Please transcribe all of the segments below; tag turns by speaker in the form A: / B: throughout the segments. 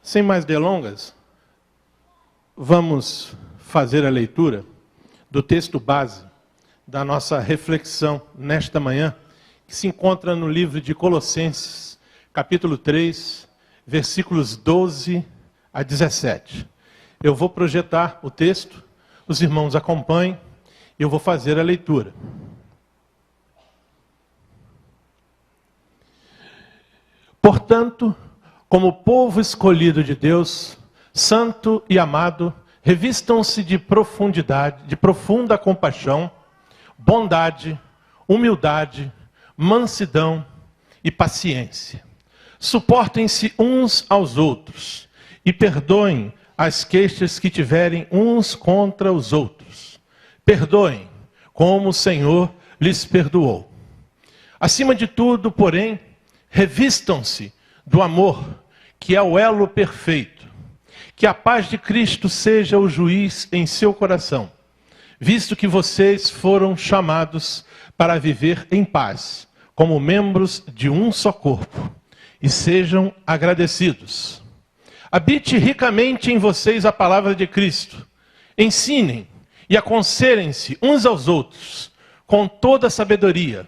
A: Sem mais delongas, vamos fazer a leitura do texto base da nossa reflexão nesta manhã, que se encontra no livro de Colossenses, capítulo 3, versículos 12 a 17. Eu vou projetar o texto, os irmãos acompanhem, e eu vou fazer a leitura. Portanto, como povo escolhido de Deus, santo e amado, revistam-se de profundidade, de profunda compaixão, bondade, humildade, mansidão e paciência. Suportem-se uns aos outros e perdoem as queixas que tiverem uns contra os outros. Perdoem, como o Senhor lhes perdoou. Acima de tudo, porém, revistam-se do amor, que é o elo perfeito. Que a paz de Cristo seja o juiz em seu coração, visto que vocês foram chamados para viver em paz, como membros de um só corpo, e sejam agradecidos. Habite ricamente em vocês a palavra de Cristo. Ensinem e aconselhem-se uns aos outros, com toda a sabedoria,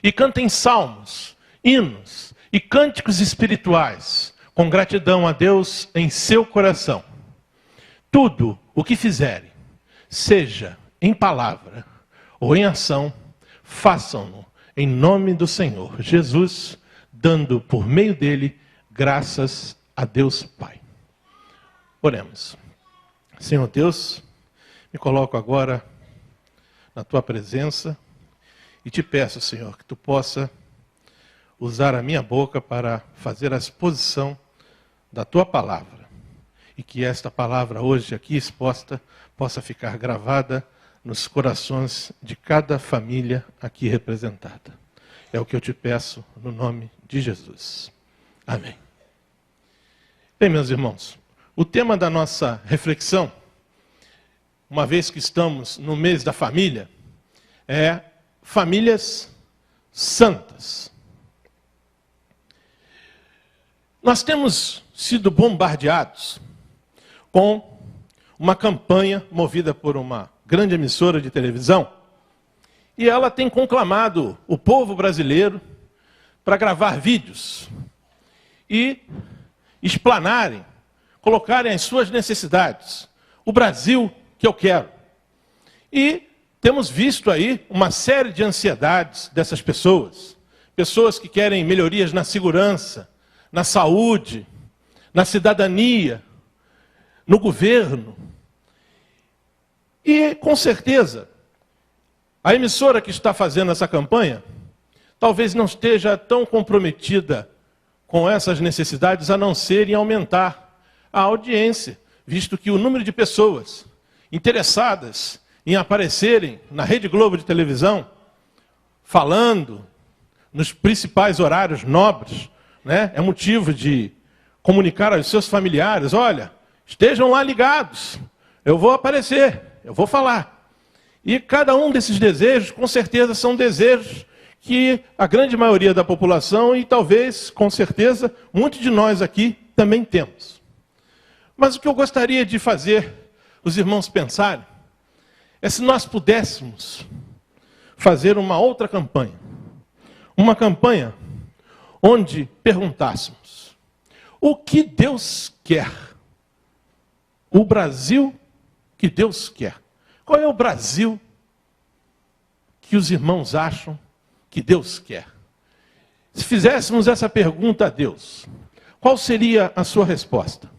A: e cantem salmos, hinos e cânticos espirituais, com gratidão a Deus em seu coração. Tudo o que fizerem, seja em palavra ou em ação, façam-no em nome do Senhor Jesus, dando por meio dele graças a Deus Pai. Oremos. Senhor Deus, me coloco agora na tua presença e te peço, Senhor, que tu possa usar a minha boca para fazer a exposição da tua palavra, e que esta palavra hoje aqui exposta possa ficar gravada nos corações de cada família aqui representada. É o que eu te peço no nome de Jesus. Amém. Bem, meus irmãos, o tema da nossa reflexão, uma vez que estamos no mês da família, é famílias santas. Nós temos sido bombardeados com uma campanha movida por uma grande emissora de televisão, e ela tem conclamado o povo brasileiro para gravar vídeos e explanarem, colocarem as suas necessidades. O Brasil que eu quero. E temos visto aí uma série de ansiedades dessas pessoas. Pessoas que querem melhorias na segurança, na saúde, na cidadania, no governo. E, com certeza, a emissora que está fazendo essa campanha talvez não esteja tão comprometida com essas necessidades, a não ser em aumentar a audiência, visto que o número de pessoas interessadas em aparecerem na Rede Globo de televisão, falando nos principais horários nobres, né, é motivo de comunicar aos seus familiares: olha, estejam lá ligados, eu vou aparecer, eu vou falar. E cada um desses desejos, com certeza, são desejos que a grande maioria da população, e talvez, com certeza, muitos de nós aqui também temos. Mas o que eu gostaria de fazer os irmãos pensarem é se nós pudéssemos fazer uma outra campanha. Uma campanha onde perguntássemos: o que Deus quer? O Brasil que Deus quer. Qual é o Brasil que os irmãos acham que Deus quer? Se fizéssemos essa pergunta a Deus, qual seria a sua resposta?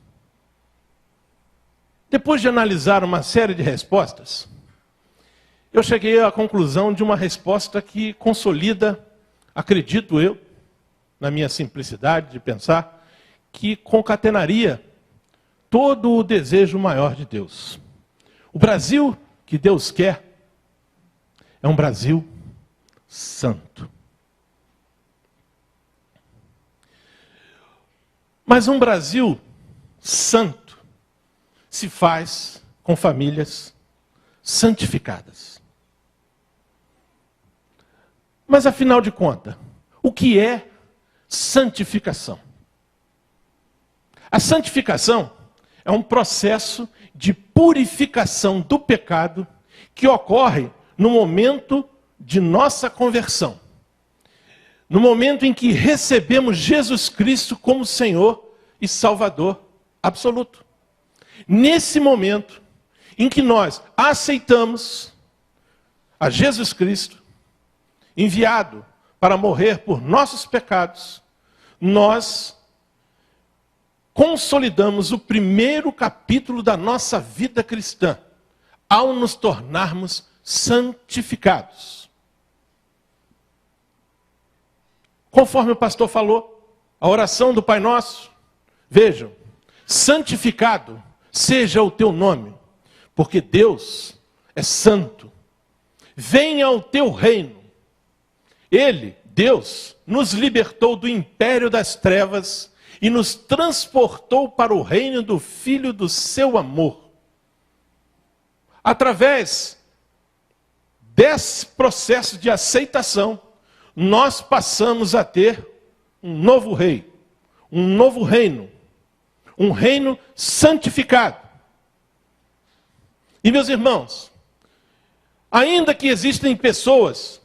A: Depois de analisar uma série de respostas, eu cheguei à conclusão de uma resposta que consolida, acredito eu, na minha simplicidade de pensar, que concatenaria todo o desejo maior de Deus. O Brasil que Deus quer é um Brasil santo. Mas um Brasil santo se faz com famílias santificadas. Mas afinal de contas, o que é santificação? A santificação é um processo de purificação do pecado que ocorre no momento de nossa conversão. No momento em que recebemos Jesus Cristo como Senhor e Salvador absoluto. Nesse momento em que nós aceitamos a Jesus Cristo, enviado para morrer por nossos pecados, nós consolidamos o primeiro capítulo da nossa vida cristã, ao nos tornarmos santificados. Conforme o pastor falou, a oração do Pai Nosso, vejam, santificado seja o teu nome, porque Deus é santo. Venha o teu reino. Ele, Deus, nos libertou do império das trevas e nos transportou para o reino do Filho do seu amor. Através desse processo de aceitação, nós passamos a ter um novo rei, um novo reino, um reino santificado. E meus irmãos, ainda que existem pessoas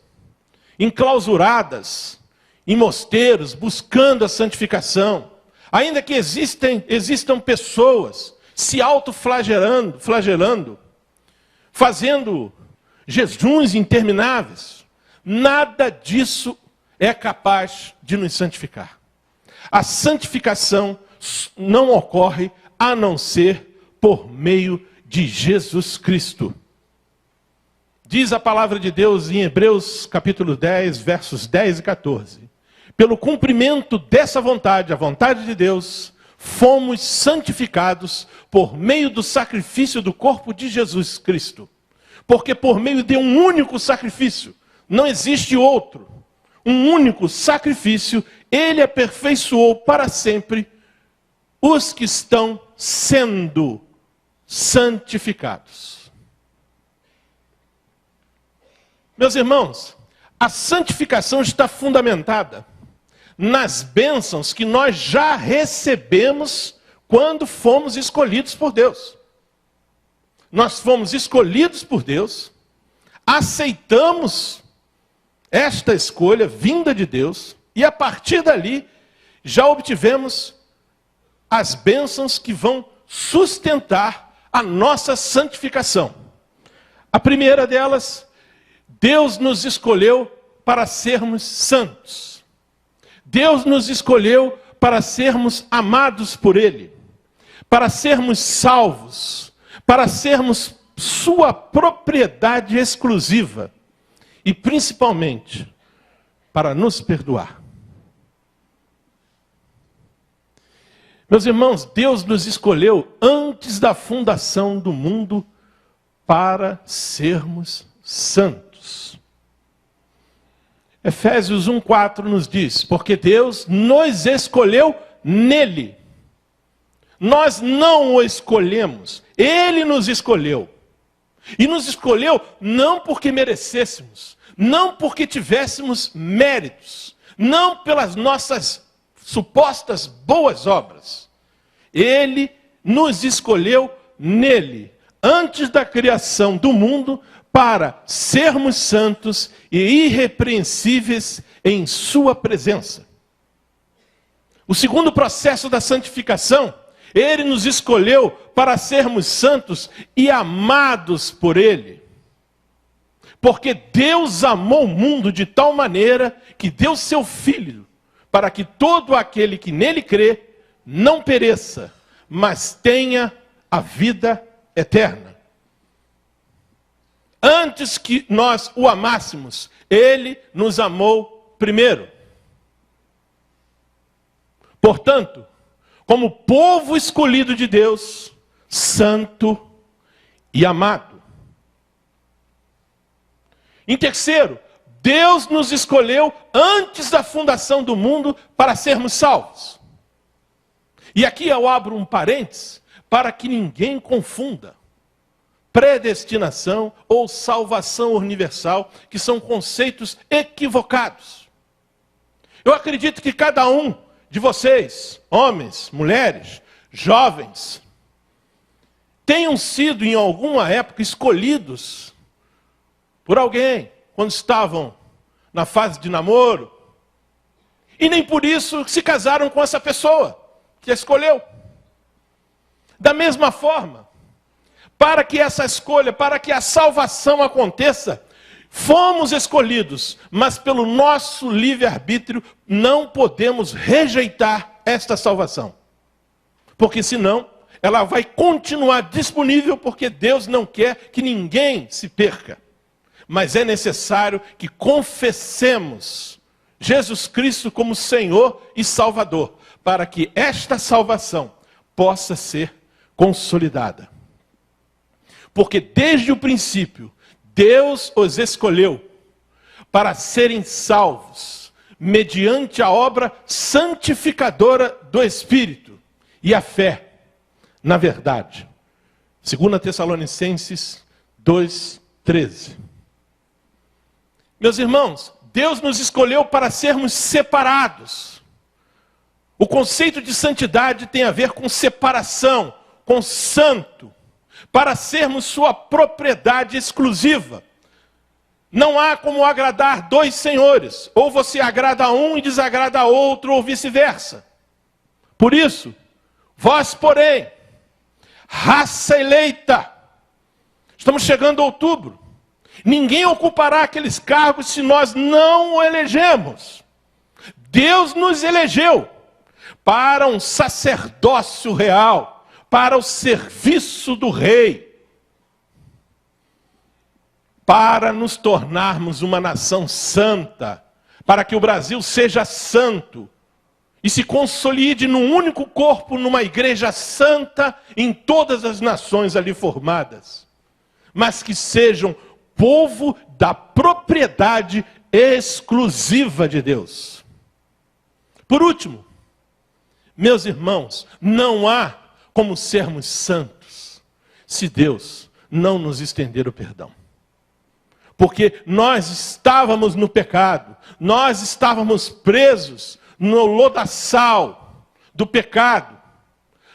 A: enclausuradas em mosteiros, buscando a santificação, ainda que existam pessoas se autoflagelando, fazendo jejuns intermináveis, nada disso é capaz de nos santificar. A santificação não ocorre a não ser por meio de Jesus Cristo. Diz a palavra de Deus em Hebreus capítulo 10, versos 10 e 14. Pelo cumprimento dessa vontade, a vontade de Deus, fomos santificados por meio do sacrifício do corpo de Jesus Cristo. Porque por meio de um único sacrifício, não existe outro, um único sacrifício, ele aperfeiçoou para sempre os que estão sendo santificados. Meus irmãos, a santificação está fundamentada nas bênçãos que nós já recebemos quando fomos escolhidos por Deus. Nós fomos escolhidos por Deus, aceitamos esta escolha vinda de Deus, e a partir dali já obtivemos as bênçãos que vão sustentar a nossa santificação. A primeira delas, Deus nos escolheu para sermos santos. Deus nos escolheu para sermos amados por Ele, para sermos salvos, para sermos sua propriedade exclusiva e principalmente para nos perdoar. Meus irmãos, Deus nos escolheu antes da fundação do mundo para sermos santos. Efésios 1:4 nos diz, porque Deus nos escolheu nele. Nós não o escolhemos, Ele nos escolheu. E nos escolheu não porque merecêssemos, não porque tivéssemos méritos, não pelas nossas supostas boas obras. Ele nos escolheu nele, antes da criação do mundo, para sermos santos e irrepreensíveis em sua presença. O segundo processo da santificação, Ele nos escolheu para sermos santos e amados por Ele. Porque Deus amou o mundo de tal maneira que deu seu Filho, para que todo aquele que nele crê não pereça, mas tenha a vida eterna. Antes que nós o amássemos, Ele nos amou primeiro. Portanto, como povo escolhido de Deus, santo e amado. Em terceiro, Deus nos escolheu antes da fundação do mundo para sermos salvos. E aqui eu abro um parênteses para que ninguém confunda predestinação ou salvação universal, que são conceitos equivocados. Eu acredito que cada um de vocês, homens, mulheres, jovens, tenham sido em alguma época escolhidos por alguém, quando estavam na fase de namoro, e nem por isso se casaram com essa pessoa que a escolheu. Da mesma forma, para que essa escolha, para que a salvação aconteça, fomos escolhidos, mas pelo nosso livre-arbítrio não podemos rejeitar esta salvação. Porque senão, ela vai continuar disponível, porque Deus não quer que ninguém se perca. Mas é necessário que confessemos Jesus Cristo como Senhor e Salvador, para que esta salvação possa ser consolidada. Porque desde o princípio, Deus os escolheu para serem salvos, mediante a obra santificadora do Espírito e a fé na verdade. 2 Tessalonicenses 2:13. Meus irmãos, Deus nos escolheu para sermos separados. O conceito de santidade tem a ver com separação, com santo, para sermos sua propriedade exclusiva. Não há como agradar dois senhores, ou você agrada a um e desagrada a outro, ou vice-versa. Por isso, vós, porém, raça eleita, estamos chegando a outubro, ninguém ocupará aqueles cargos se nós não o elegemos. Deus nos elegeu para um sacerdócio real, para o serviço do rei, para nos tornarmos uma nação santa, para que o Brasil seja santo e se consolide num único corpo, numa igreja santa em todas as nações ali formadas, mas que sejam povo da propriedade exclusiva de Deus. Por último, meus irmãos, não há como sermos santos se Deus não nos estender o perdão. Porque nós estávamos no pecado, nós estávamos presos no lodaçal do pecado,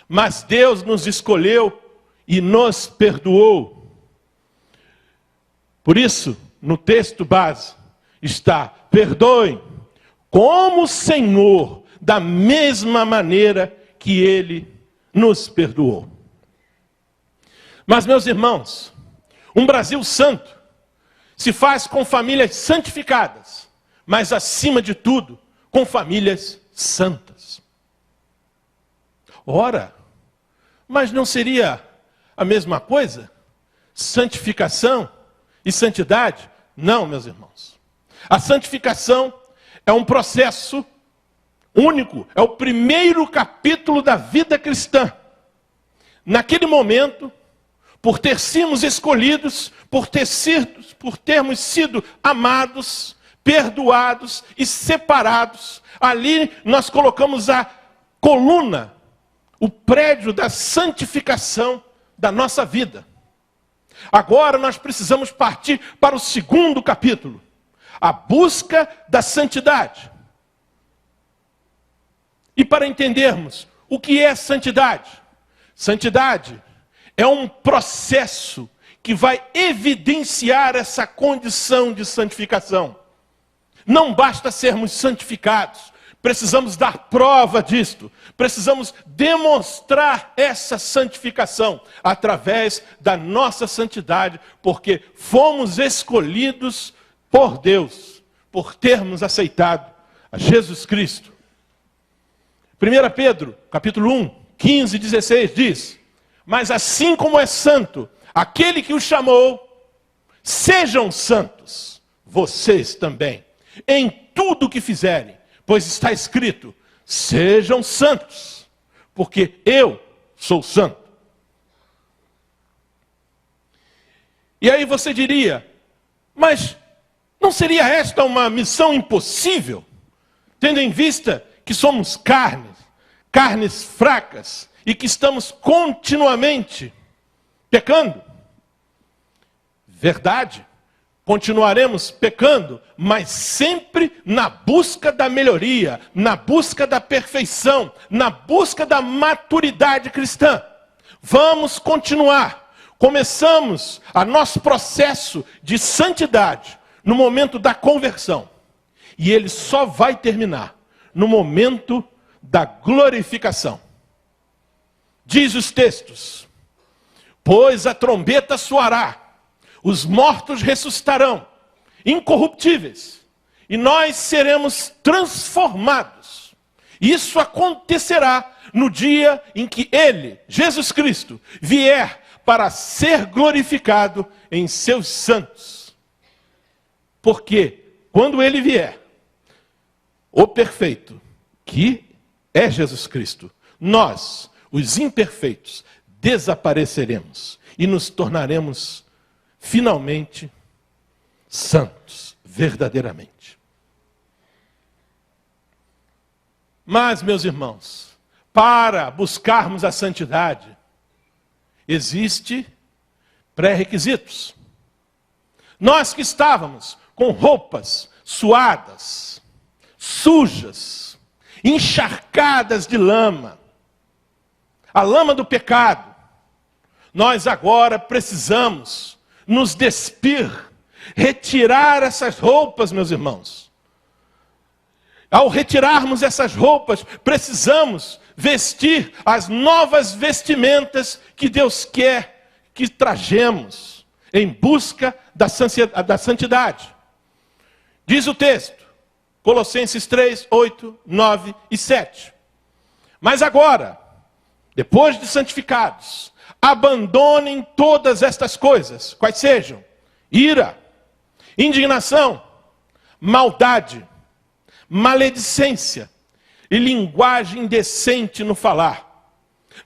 A: mas Deus nos escolheu e nos perdoou. Por isso, no texto base está: perdoem, como o Senhor, da mesma maneira que Ele nos perdoou. Mas, meus irmãos, um Brasil santo se faz com famílias santificadas, mas, acima de tudo, com famílias santas. Ora, mas não seria a mesma coisa? Santificação e santidade? Não, meus irmãos. A santificação é um processo único, é o primeiro capítulo da vida cristã. Naquele momento, por ter sido escolhidos, por termos sido amados, perdoados e separados, ali nós colocamos a coluna, o prédio da santificação da nossa vida. Agora nós precisamos partir para o segundo capítulo, a busca da santidade. E para entendermos o que é santidade, santidade é um processo que vai evidenciar essa condição de santificação. Não basta sermos santificados, precisamos dar prova disto, precisamos demonstrar essa santificação através da nossa santidade, porque fomos escolhidos por Deus, por termos aceitado a Jesus Cristo. 1 Pedro, capítulo 1, 15 e 16 diz: mas assim como é santo aquele que o chamou, sejam santos vocês também, em tudo o que fizerem, pois está escrito: sejam santos, porque eu sou santo. E aí você diria: mas não seria esta uma missão impossível, tendo em vista que somos carnes fracas, e que estamos continuamente pecando? Verdade, Continuaremos pecando, mas sempre na busca da melhoria, na busca da perfeição, na busca da maturidade cristã. Vamos continuar. Começamos a nosso processo de santidade no momento da conversão. E ele só vai terminar no momento da glorificação. Diz os textos: pois a trombeta soará, os mortos ressuscitarão, incorruptíveis, e nós seremos transformados. Isso acontecerá no dia em que ele, Jesus Cristo, vier para ser glorificado em seus santos. Porque quando ele vier, o perfeito, que é Jesus Cristo, nós, os imperfeitos, desapareceremos e nos tornaremos finalmente santos, verdadeiramente. Mas, meus irmãos, para buscarmos a santidade, existe pré-requisitos. Nós que estávamos com roupas suadas, sujas, encharcadas de lama, a lama do pecado, nós agora precisamos nos despir, retirar essas roupas, meus irmãos. Ao retirarmos essas roupas, precisamos vestir as novas vestimentas que Deus quer que trajemos em busca da santidade. Diz o texto, Colossenses 3, 8, 9 e 7. Mas agora, depois de santificados, abandonem todas estas coisas, quais sejam: ira, indignação, maldade, maledicência e linguagem indecente no falar.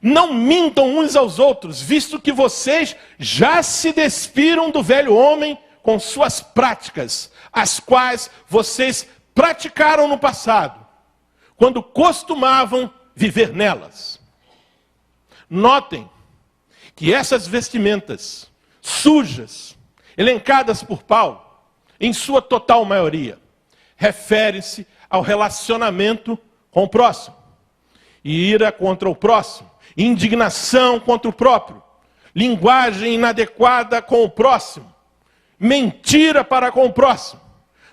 A: Não mintam uns aos outros, visto que vocês já se despiram do velho homem com suas práticas, as quais vocês praticaram no passado, quando costumavam viver nelas. Notem que essas vestimentas sujas, elencadas por Paulo, em sua total maioria, refere-se ao relacionamento com o próximo. Ira contra o próximo, indignação contra o próprio, linguagem inadequada com o próximo, mentira para com o próximo.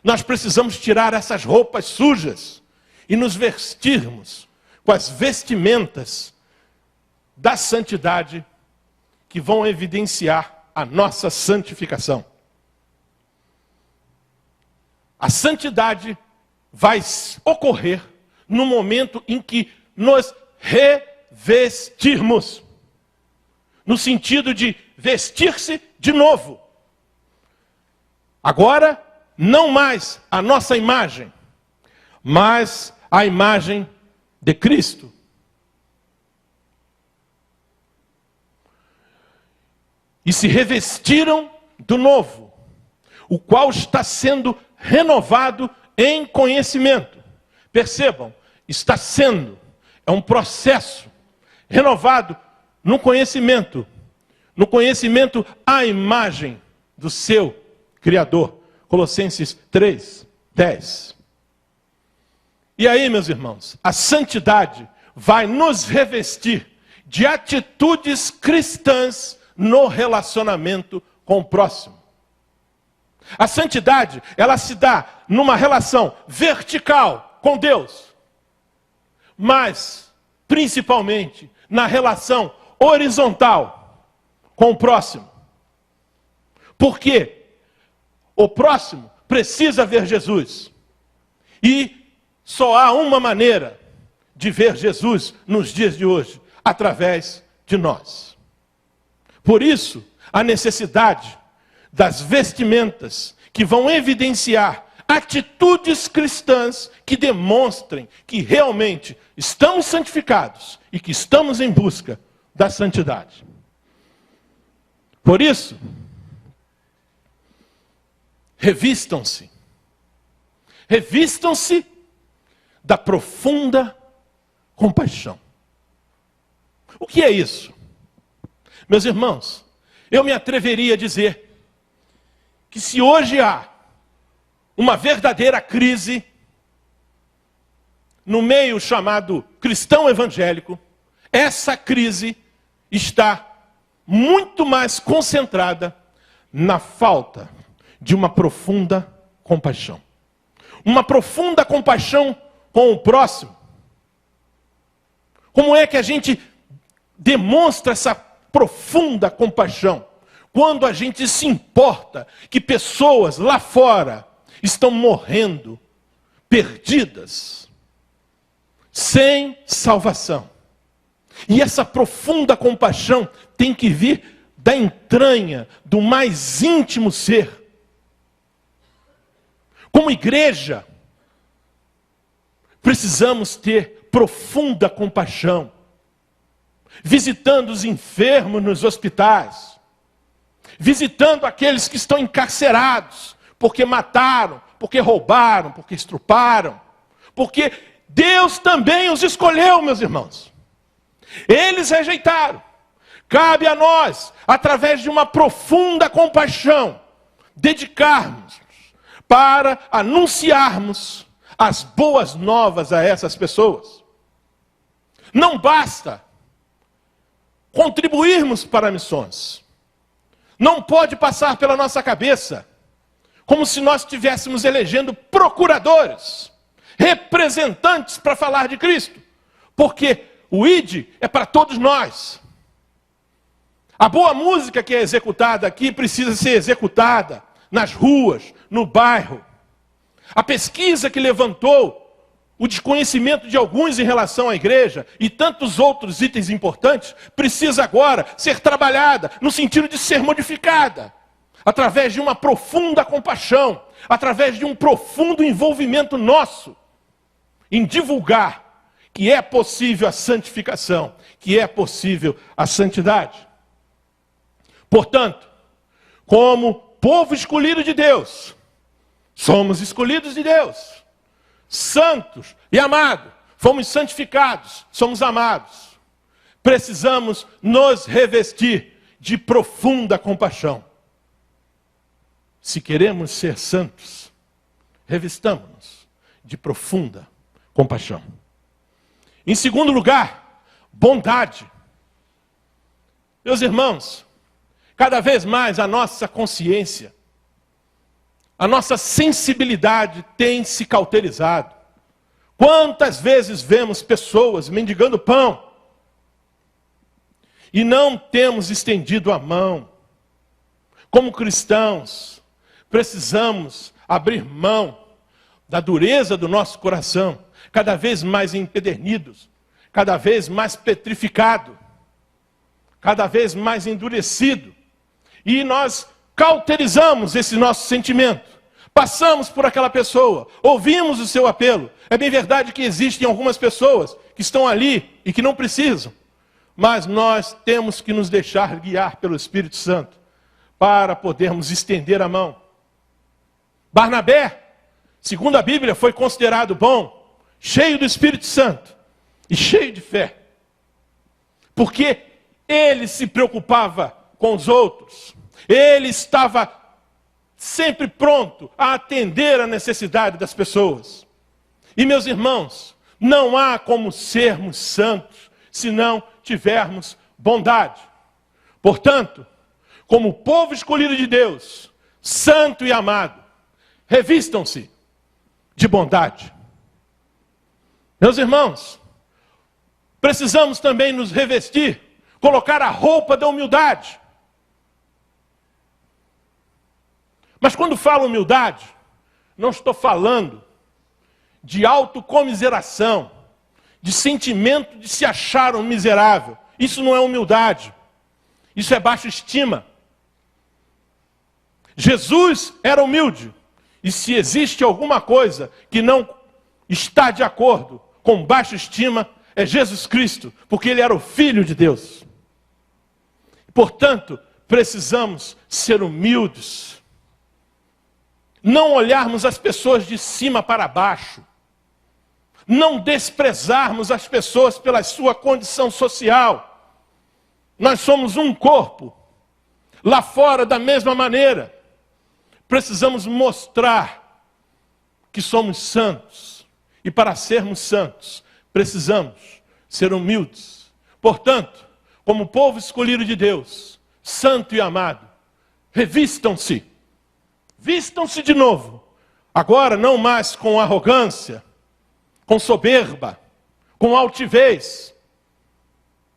A: Nós precisamos tirar essas roupas sujas e nos vestirmos com as vestimentas da santidade que vão evidenciar a nossa santificação. A santidade vai ocorrer no momento em que nos revestirmos. No sentido de vestir-se de novo. Agora, não mais a nossa imagem, mas a imagem de Cristo. E se revestiram do novo, o qual está sendo renovado em conhecimento. Percebam, está sendo, é um processo renovado no conhecimento à imagem do seu Criador. Colossenses 3, 10. E aí, meus irmãos, a santidade vai nos revestir de atitudes cristãs no relacionamento com o próximo. A santidade, ela se dá numa relação vertical com Deus, mas, principalmente, na relação horizontal com o próximo. Porque o próximo precisa ver Jesus. E só há uma maneira de ver Jesus nos dias de hoje, através de nós. Por isso, a necessidade das vestimentas que vão evidenciar atitudes cristãs que demonstrem que realmente estamos santificados e que estamos em busca da santidade. Por isso, revistam-se da profunda compaixão. O que é isso? Meus irmãos, eu me atreveria a dizer que se hoje há uma verdadeira crise no meio chamado cristão evangélico, essa crise está muito mais concentrada na falta de uma profunda compaixão. Uma profunda compaixão com o próximo. Como é que a gente demonstra essa profunda compaixão? Quando a gente se importa que pessoas lá fora estão morrendo, perdidas, sem salvação. E essa profunda compaixão tem que vir da entranha, do mais íntimo ser. Como igreja, precisamos ter profunda compaixão, visitando os enfermos nos hospitais, visitando aqueles que estão encarcerados, porque mataram, porque roubaram, porque estruparam, porque Deus também os escolheu, meus irmãos. Eles rejeitaram. Cabe a nós, através de uma profunda compaixão, dedicarmos para anunciarmos as boas novas a essas pessoas. Não basta contribuirmos para missões. Não pode passar pela nossa cabeça como se nós estivéssemos elegendo procuradores, representantes para falar de Cristo. Porque o ID é para todos nós. A boa música que é executada aqui precisa ser executada nas ruas, no bairro. A pesquisa que levantou o desconhecimento de alguns em relação à igreja e tantos outros itens importantes precisa agora ser trabalhada no sentido de ser modificada através de uma profunda compaixão, através de um profundo envolvimento nosso em divulgar que é possível a santificação, que é possível a santidade. Portanto, como povo escolhido de Deus, somos escolhidos de Deus, santos e amados, fomos santificados, somos amados. Precisamos nos revestir de profunda compaixão. Se queremos ser santos, revistamos-nos de profunda compaixão. Em segundo lugar, bondade. Meus irmãos, cada vez mais a nossa consciência, a nossa sensibilidade tem se cauterizado. Quantas vezes vemos pessoas mendigando pão e não temos estendido a mão? Como cristãos, precisamos abrir mão da dureza do nosso coração, cada vez mais empedernidos, cada vez mais petrificado, cada vez mais endurecido. E nós cauterizamos esse nosso sentimento. Passamos por aquela pessoa, ouvimos o seu apelo. É bem verdade que existem algumas pessoas que estão ali e que não precisam. Mas nós temos que nos deixar guiar pelo Espírito Santo para podermos estender a mão. Barnabé, segundo a Bíblia, foi considerado bom, cheio do Espírito Santo e cheio de fé. Porque ele se preocupava com os outros. Ele estava sempre pronto a atender a necessidade das pessoas. E, meus irmãos, não há como sermos santos se não tivermos bondade. Portanto, como povo escolhido de Deus, santo e amado, revistam-se de bondade. Meus irmãos, precisamos também nos revestir, colocar a roupa da humildade. Mas quando falo humildade, não estou falando de autocomiseração, de sentimento de se achar um miserável. Isso não é humildade. Isso é baixa estima. Jesus era humilde. E se existe alguma coisa que não está de acordo com baixa estima, é Jesus Cristo, porque ele era o Filho de Deus. Portanto, precisamos ser humildes. Não olharmos as pessoas de cima para baixo. Não desprezarmos as pessoas pela sua condição social. Nós somos um corpo. Lá fora, da mesma maneira. precisamos mostrar que somos santos. E para sermos santos, precisamos ser humildes. Portanto, como povo escolhido de Deus, santo e amado, revistam-se. Vistam-se de novo. Agora não mais com arrogância, com soberba, com altivez.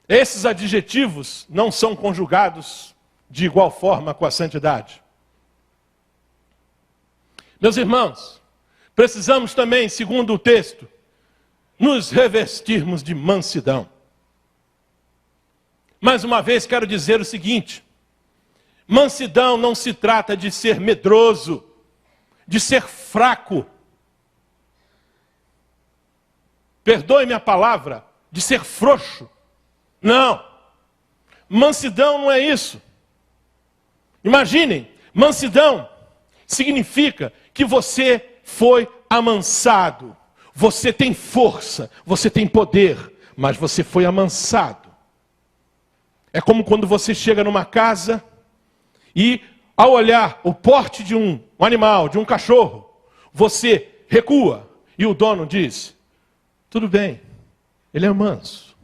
A: Esses adjetivos não são conjugados de igual forma com a santidade. Meus irmãos, precisamos também, segundo o texto, nos revestirmos de mansidão. Mais uma vez quero dizer o seguinte: mansidão não se trata de ser medroso, de ser fraco. Perdoe-me a palavra, de ser frouxo. Não. Mansidão não é isso. Imaginem, mansidão significa que você foi amansado. Você tem força, você tem poder, mas você foi amansado. É como quando você chega numa casa e, ao olhar o porte de um animal, de um cachorro, você recua e o dono diz: tudo bem, ele é manso.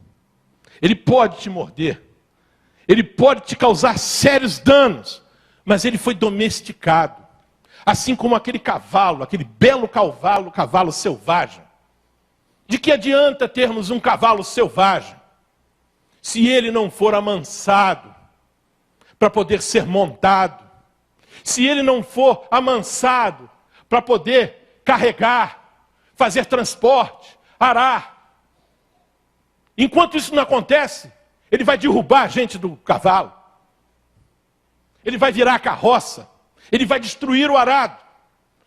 A: Ele pode te morder. Ele pode te causar sérios danos. Mas ele foi domesticado. Assim como aquele cavalo, aquele belo cavalo selvagem. De que adianta termos um cavalo selvagem, se ele não for amansado para poder ser montado? Se ele não for amansado para poder carregar, fazer transporte, arar? Enquanto isso não acontece, ele vai derrubar a gente do cavalo. Ele vai virar a carroça. Ele vai destruir o arado.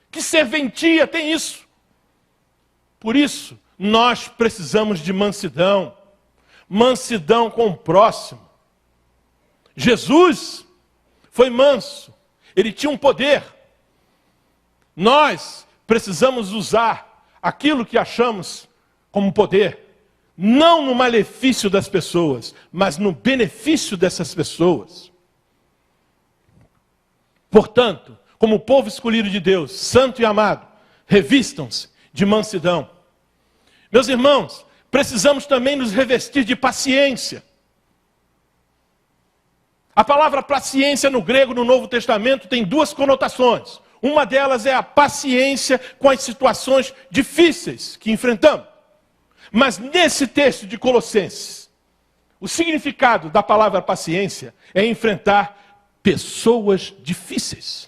A: Que serventia tem isso? Por isso, nós precisamos de mansidão. Mansidão com o próximo. Jesus foi manso. Ele tinha um poder. Nós precisamos usar aquilo que achamos como poder. Não no malefício das pessoas, mas no benefício dessas pessoas. Portanto, como povo escolhido de Deus, santo e amado, revistam-se de mansidão. Meus irmãos, precisamos também nos revestir de paciência. A palavra paciência no grego, no Novo Testamento, tem duas conotações. Uma delas é a paciência com as situações difíceis que enfrentamos. Mas nesse texto de Colossenses, o significado da palavra paciência é enfrentar pessoas difíceis.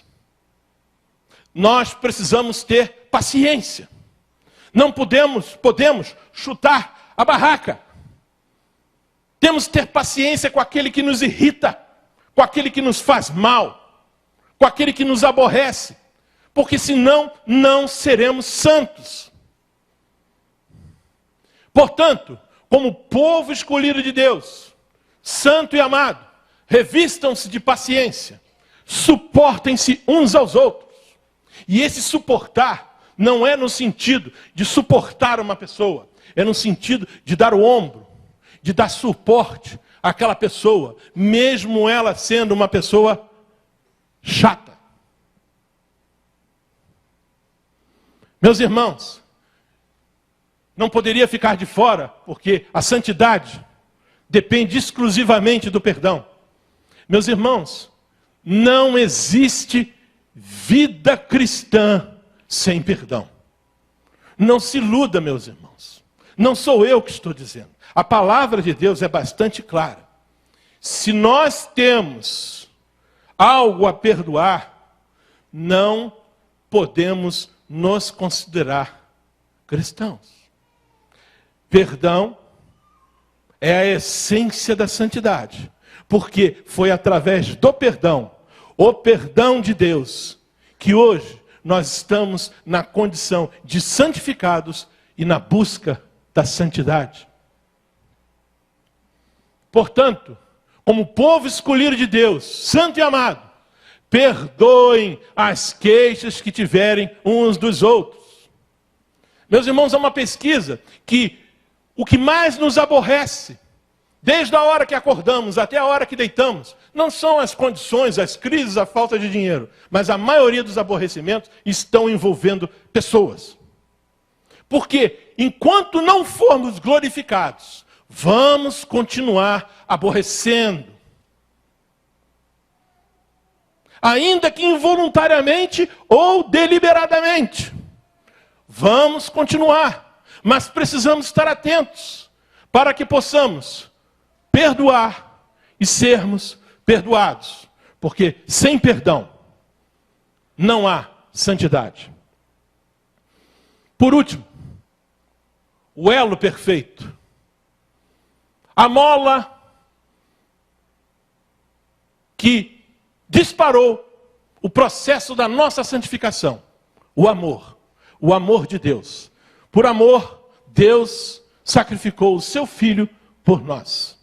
A: Nós precisamos ter paciência. Não podemos chutar a barraca. Temos que ter paciência com aquele que nos irrita, com aquele que nos faz mal, com aquele que nos aborrece, porque senão não seremos santos. Portanto, como povo escolhido de Deus, santo e amado, revistam-se de paciência, suportem-se uns aos outros. E esse suportar não é no sentido de suportar uma pessoa, é no sentido de dar o ombro, de dar suporte àquela pessoa, mesmo ela sendo uma pessoa chata. Meus irmãos, não poderia ficar de fora, porque a santidade depende exclusivamente do perdão. Meus irmãos, não existe vida cristã sem perdão. Não se iluda, meus irmãos. Não sou eu que estou dizendo. A palavra de Deus é bastante clara. Se nós temos algo a perdoar, não podemos nos considerar cristãos. Perdão é a essência da santidade, porque foi através do perdão, o perdão de Deus, que hoje nós estamos na condição de santificados e na busca da santidade. Portanto, como povo escolhido de Deus, santo e amado, perdoem as queixas que tiverem uns dos outros. Meus irmãos, há uma pesquisa que o que mais nos aborrece Desde a hora que acordamos até a hora que deitamos, não são as condições, as crises, a falta de dinheiro, mas a maioria dos aborrecimentos estão envolvendo pessoas. Porque enquanto não formos glorificados, vamos continuar aborrecendo. Ainda que involuntariamente ou deliberadamente. Vamos continuar, mas precisamos estar atentos para que possamos perdoar e sermos perdoados. Porque sem perdão não há santidade. Por último, o elo perfeito. A mola que disparou o processo da nossa santificação. O amor de Deus. Por amor, Deus sacrificou o seu Filho por nós.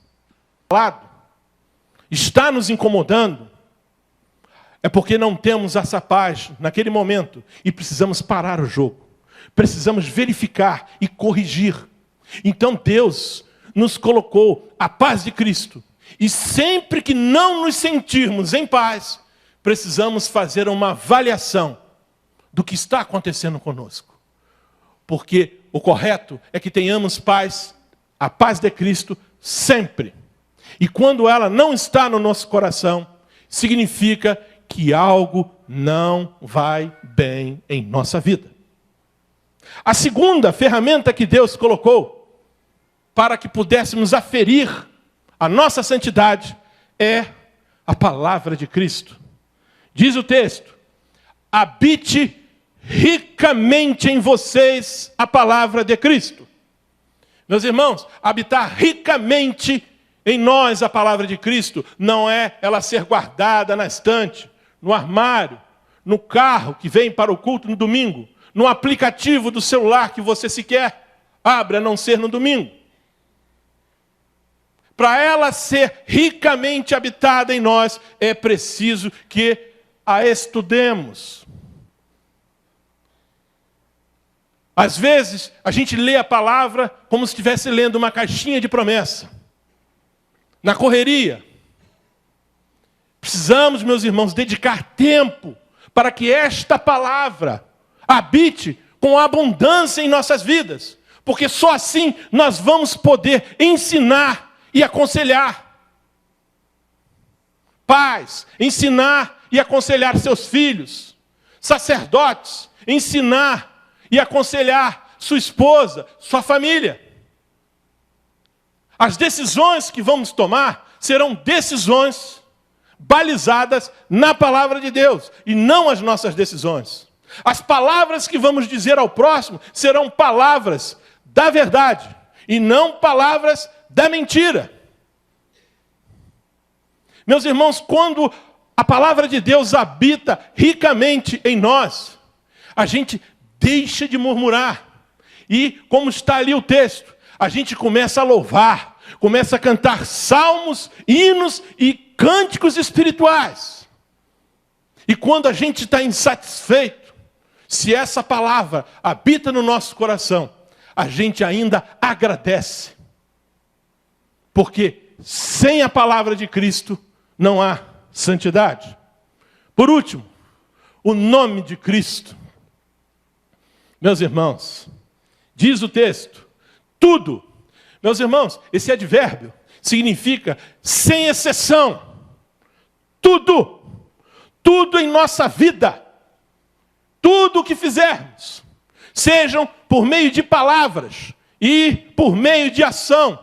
A: Está nos incomodando, é porque não temos essa paz naquele momento e precisamos parar o jogo. Precisamos verificar e corrigir. Então Deus nos colocou a paz de Cristo. E sempre que não nos sentirmos em paz, precisamos fazer uma avaliação do que está acontecendo conosco. Porque o correto é que tenhamos paz, a paz de Cristo, sempre. E quando ela não está no nosso coração, significa que algo não vai bem em nossa vida. A segunda ferramenta que Deus colocou para que pudéssemos aferir a nossa santidade é a palavra de Cristo. Diz o texto: habite ricamente em vocês a palavra de Cristo. Meus irmãos, habitar ricamente em nós a palavra de Cristo não é ela ser guardada na estante, no armário, no carro que vem para o culto no domingo, no aplicativo do celular que você sequer abre a não ser no domingo. Para ela ser ricamente habitada em nós, é preciso que a estudemos. Às vezes, a gente lê a palavra como se estivesse lendo uma caixinha de promessa. Na correria. Precisamos, meus irmãos, dedicar tempo para que esta palavra habite com abundância em nossas vidas. Porque só assim nós vamos poder ensinar e aconselhar. Pais, ensinar e aconselhar seus filhos. Sacerdotes, ensinar e aconselhar sua esposa, sua família. As decisões que vamos tomar serão decisões balizadas na palavra de Deus e não as nossas decisões. As palavras que vamos dizer ao próximo serão palavras da verdade e não palavras da mentira. Meus irmãos, quando a palavra de Deus habita ricamente em nós, a gente deixa de murmurar. E, como está ali o texto, a gente começa a louvar, começa a cantar salmos, hinos e cânticos espirituais. E quando a gente está insatisfeito, se essa palavra habita no nosso coração, a gente ainda agradece. Porque sem a palavra de Cristo não há santidade. Por último, o nome de Cristo. Meus irmãos, diz o texto, tudo. Meus irmãos, esse advérbio significa sem exceção. Tudo. Tudo em nossa vida. Tudo o que fizermos, sejam por meio de palavras e por meio de ação,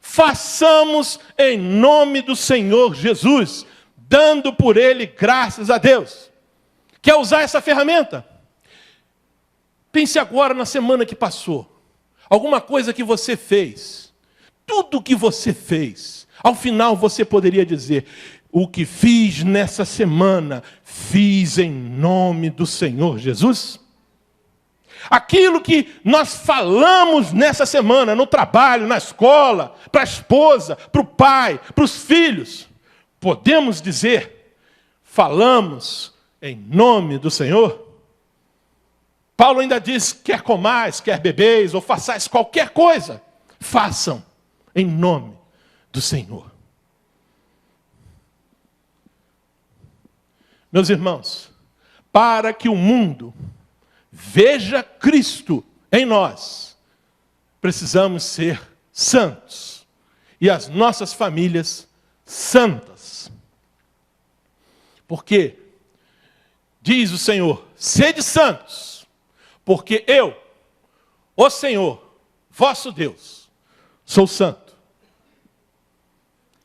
A: façamos em nome do Senhor Jesus, dando por Ele graças a Deus. Quer usar essa ferramenta? Pense agora na semana que passou. Alguma coisa que você fez. Tudo que você fez. Ao final você poderia dizer, o que fiz nessa semana, fiz em nome do Senhor Jesus. Aquilo que nós falamos nessa semana, no trabalho, na escola, para a esposa, para o pai, para os filhos, podemos dizer, falamos em nome do Senhor? Paulo ainda diz, quer comais, quer bebeis, ou façais qualquer coisa, façam em nome do Senhor. Meus irmãos, para que o mundo veja Cristo em nós, precisamos ser santos. E as nossas famílias santas. Porque, diz o Senhor, sede santos, porque eu, o Senhor, vosso Deus, sou santo.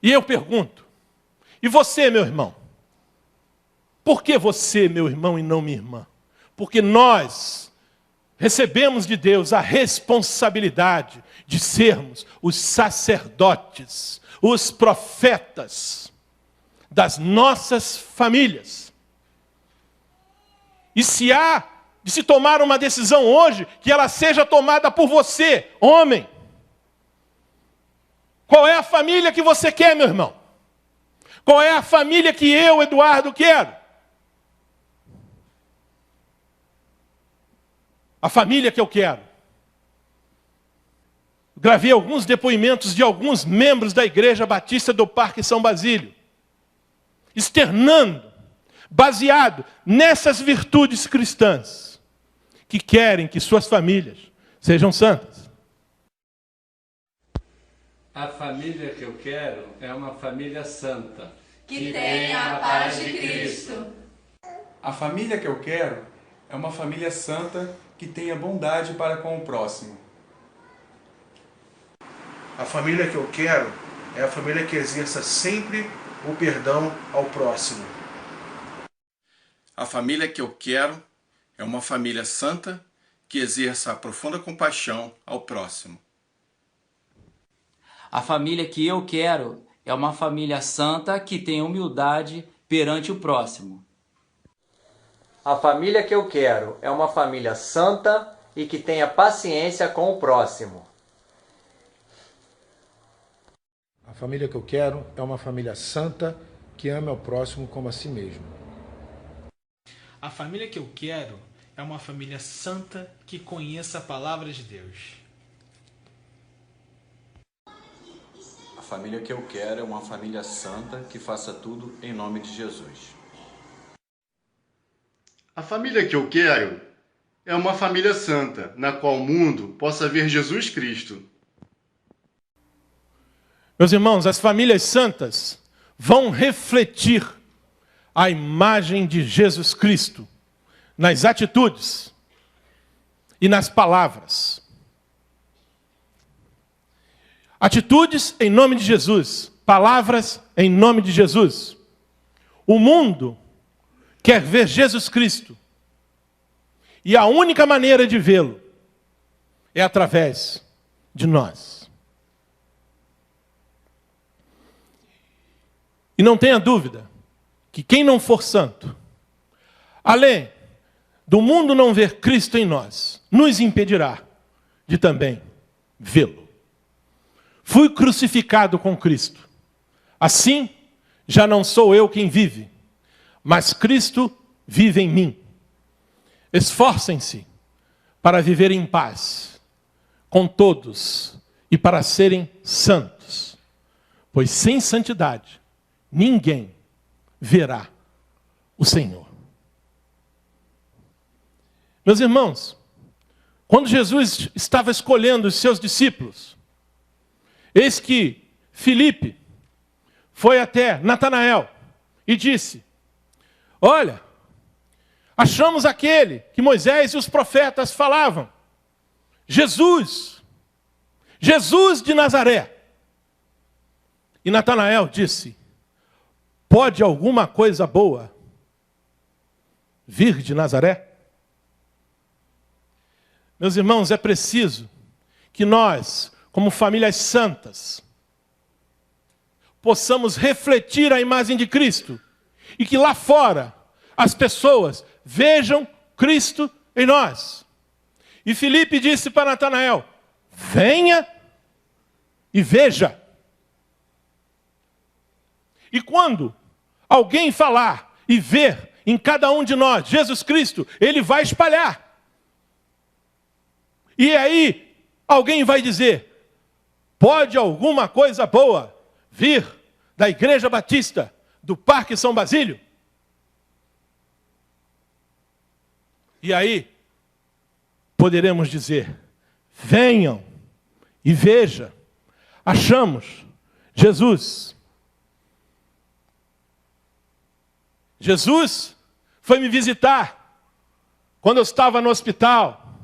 A: E eu pergunto, e você, meu irmão? Por que você, meu irmão, e não minha irmã? Porque nós recebemos de Deus a responsabilidade de sermos os sacerdotes, os profetas das nossas famílias. E se há de se tomar uma decisão hoje, que ela seja tomada por você, homem. Qual é a família que você quer, meu irmão? Qual é a família que eu, Eduardo, quero? A família que eu quero. Gravei alguns depoimentos de alguns membros da Igreja Batista do Parque São Basílio, externando, baseado nessas virtudes cristãs, que querem que suas famílias sejam santas.
B: A família que eu quero é uma família santa,
C: que tenha a paz de Cristo.
D: A família que eu quero é uma família santa que tenha bondade para com o próximo.
E: A família que eu quero é a família que exerça sempre o perdão ao próximo.
F: A família que eu quero é uma família santa que exerça a profunda compaixão ao próximo.
G: A família que eu quero é uma família santa que tenha humildade perante o próximo.
H: A família que eu quero é uma família santa e que tenha paciência com o próximo.
I: A família que eu quero é uma família santa que ame ao próximo como a si mesmo.
J: A família que eu quero é uma família santa que conheça a palavra de Deus.
K: A família que eu quero é uma família santa que faça tudo em nome de Jesus.
L: A família que eu quero é uma família santa, na qual o mundo possa ver Jesus Cristo.
A: Meus irmãos, as famílias santas vão refletir a imagem de Jesus Cristo nas atitudes e nas palavras. Atitudes em nome de Jesus, palavras em nome de Jesus. O mundo quer ver Jesus Cristo. E a única maneira de vê-lo é através de nós. E não tenha dúvida que quem não for santo, além do mundo não ver Cristo em nós, nos impedirá de também vê-lo. Fui crucificado com Cristo. Assim, já não sou eu quem vive, mas Cristo vive em mim. Esforcem-se para viver em paz com todos e para serem santos, pois sem santidade ninguém verá o Senhor. Meus irmãos, quando Jesus estava escolhendo os seus discípulos, eis que Filipe foi até Natanael e disse: olha, achamos aquele que Moisés e os profetas falavam, Jesus de Nazaré. E Natanael disse: pode alguma coisa boa vir de Nazaré? Meus irmãos, é preciso que nós, como famílias santas, possamos refletir a imagem de Cristo e que lá fora as pessoas vejam Cristo em nós. E Filipe disse para Natanael: venha e veja. E quando alguém falar e ver em cada um de nós Jesus Cristo, ele vai espalhar. E aí alguém vai dizer: pode alguma coisa boa vir da Igreja Batista do Parque São Basílio? E aí, poderemos dizer, venham e vejam, achamos Jesus. Jesus foi me visitar quando eu estava no hospital.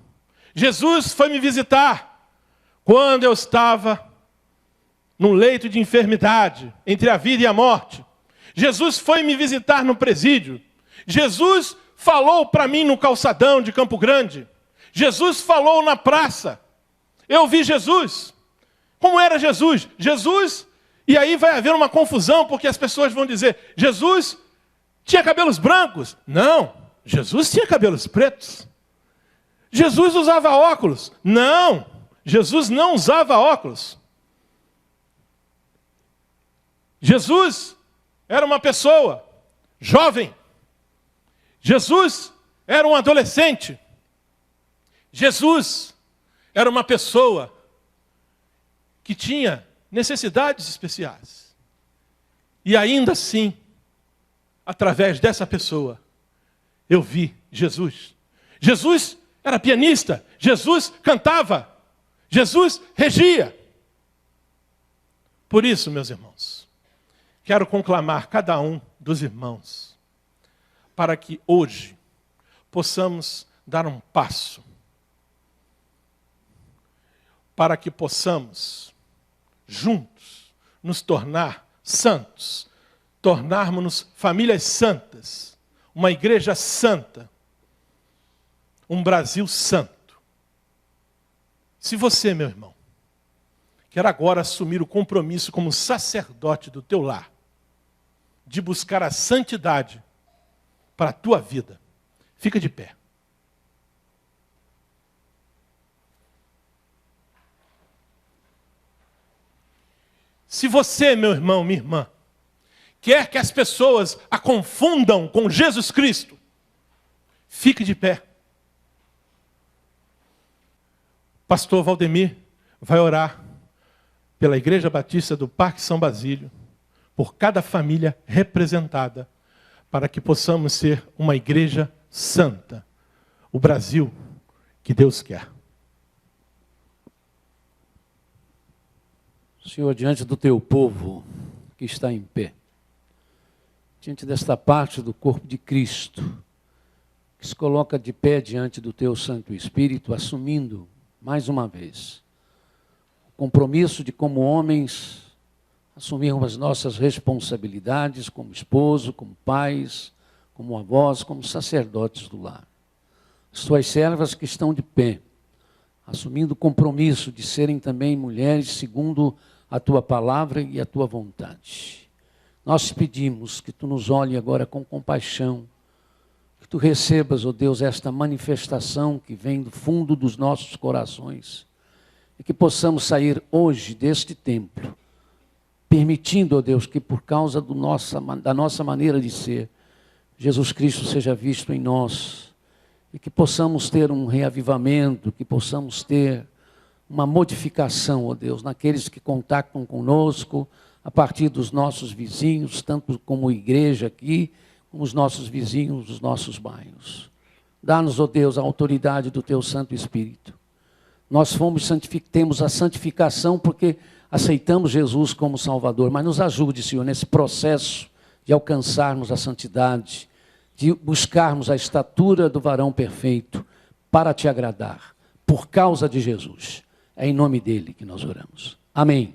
A: Jesus foi me visitar quando eu estava num leito de enfermidade, entre a vida e a morte. Jesus foi me visitar no presídio. Jesus falou para mim no calçadão de Campo Grande. Jesus falou na praça. Eu vi Jesus. Como era Jesus? Jesus, e aí vai haver uma confusão, porque as pessoas vão dizer, Jesus tinha cabelos brancos. Não, Jesus tinha cabelos pretos. Jesus usava óculos. Não, Jesus não usava óculos. Jesus era uma pessoa jovem. Jesus era um adolescente. Jesus era uma pessoa que tinha necessidades especiais. E ainda assim, através dessa pessoa, eu vi Jesus. Jesus era pianista. Jesus cantava. Jesus regia. Por isso, meus irmãos, quero conclamar cada um dos irmãos para que hoje possamos dar um passo, para que possamos, juntos, nos tornar santos, tornarmos-nos famílias santas, uma igreja santa, um Brasil santo. Se você, meu irmão, quer agora assumir o compromisso como sacerdote do teu lar, de buscar a santidade para a tua vida, fica de pé. Se você, meu irmão, minha irmã, quer que as pessoas a confundam com Jesus Cristo, fique de pé. Pastor Valdemir vai orar pela Igreja Batista do Parque São Basílio, por cada família representada, para que possamos ser uma igreja santa, o Brasil que Deus quer.
M: Senhor, diante do teu povo que está em pé, diante desta parte do corpo de Cristo, que se coloca de pé diante do teu Santo Espírito, assumindo, mais uma vez, o compromisso de, como homens, assumirmos as nossas responsabilidades como esposo, como pais, como avós, como sacerdotes do lar. As tuas servas que estão de pé, assumindo o compromisso de serem também mulheres segundo a tua palavra e a tua vontade. Nós te pedimos que tu nos olhe agora com compaixão, que tu recebas, ó Deus, esta manifestação que vem do fundo dos nossos corações e que possamos sair hoje deste templo, permitindo, ó Deus, que por causa da nossa maneira de ser, Jesus Cristo seja visto em nós e que possamos ter um reavivamento, que possamos ter uma modificação, ó Deus, naqueles que contactam conosco, a partir dos nossos vizinhos, tanto como igreja aqui, como os nossos vizinhos dos nossos bairros. Dá-nos, ó Deus, a autoridade do teu Santo Espírito. Nós temos a santificação porque aceitamos Jesus como Salvador, mas nos ajude, Senhor, nesse processo de alcançarmos a santidade, de buscarmos a estatura do varão perfeito para te agradar, por causa de Jesus. É em nome dele que nós oramos. Amém.